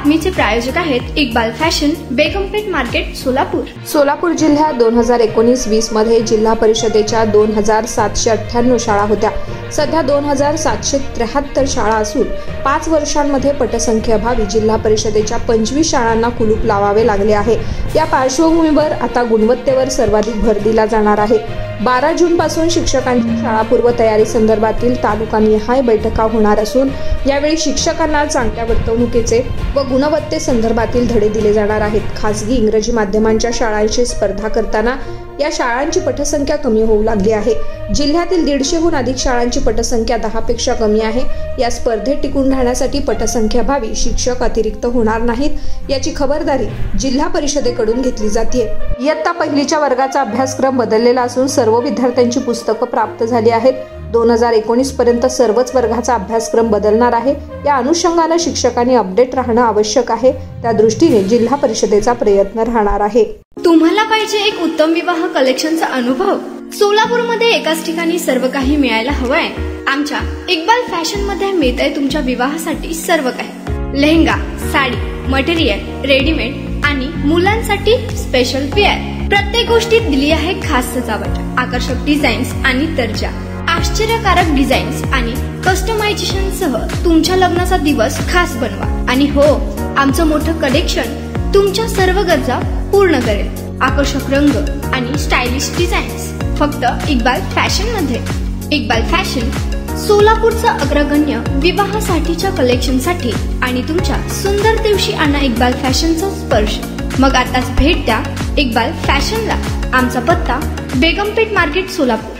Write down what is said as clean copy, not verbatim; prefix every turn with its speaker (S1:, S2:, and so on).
S1: बातमीचे प्रायोजक आहेत Iqbal fashion, बेगमपेठ market, Solapur.
S2: Solapur जिल्ह्यात 2019-20 मध्ये जिल्हा परिषदेच्या 2798 शाळा होत्या। सध्या 2773 शाळा असून 5 वर्षांमध्ये पटसंख्येअभावी जिल्हा परिषदेच्या 25 शाळांना कुलूप लावावे लागले आहे। या पार्श्वभूमीवर आता गुणवत्तेवर सर्वाधिक भर दिला जाणार आहे। 12 जून पासून शिक्षकांची शाळापूर्व तयारी संदर्भातील तालुकानिहाय बैठका होणार असून यावेळी शिक्षकांना चांगल्या वर्तणुकीचे व गुणवत्ते संदर्भातील धडे दिले जाणार आहेत। खासगी इंग्रजी माध्यमांच्या शाळांशी स्पर्धा करताना या शाळांची पटसंख्या कमी होऊ लागली आहे। जिल्ह्यातील 150हून अधिक शाळांची पटसंख्या 10 पेक्षा कमी आहे। या स्पर्धेत टिकून राहण्यासाठी पटसंख्येअभावी शिक्षक अतिरिक्त होणार नाहीत याची खबरदारी जिल्हा परिषदेकडून घेतली जाते। इयत्ता पहिलीच्या वर्गाचा अभ्यासक्रम बदललेला असून सर्व विद्यार्थ्यांची पुस्तकं प्राप्त झाली आहेत। 2019 पर्यंत सर्वच वर्गाचा अभ्यासक्रम बदलणार आहे। या अनुषंगाने शिक्षकांनी अपडेट राहणं आवश्यक आहे। त्या दृष्टीने जिल्हा परिषदेचा प्रयत्न राहणार आहे।
S1: तुम्हाला पाहिजे एक उत्तम विवाह कलेक्शनचा अनुभव? सोलापूरमध्ये एकाच ठिकाणी सर्व काही मिळायला हवंय। आमच्या इक्बाल फॅशन मध्ये मिळतंय तुमच्या विवाहासाठी सर्व काही। लेहंगा, साडी, मटेरियल, रेडीमेड आणि मुलांसाठी स्पेशल वेअर। प्रत्येक गोष्टीत दिली आहे खास सजावट, आकर्षक डिझाईन्स आणि दर्जा, आश्चर्यकारक डिझाईन्स आणि कस्टमायझेशन सह तुमच्या लग्नाचा दिवस खास बनवा। आणि हो, आमचं मोठं कलेक्शन तुमच्या सर्व गरजा पूर्ण करेल। आकर्षक रंग आणि स्टायलिश डिझाईन्स फक्त इक्बाल फॅशन मध्ये। इक्बाल फॅशन सोलापूरचा अग्रगण्य विवाहासाठीच्या कलेक्शनसाठी आणि तुमच्या सुंदर दिवशी आणा इक्बाल फॅशनचा स्पर्श। मग आताच भेट द्या इक्बाल फॅशनला। आमचा पत्ता बेगमपेठ मार्केट, सोलापूर।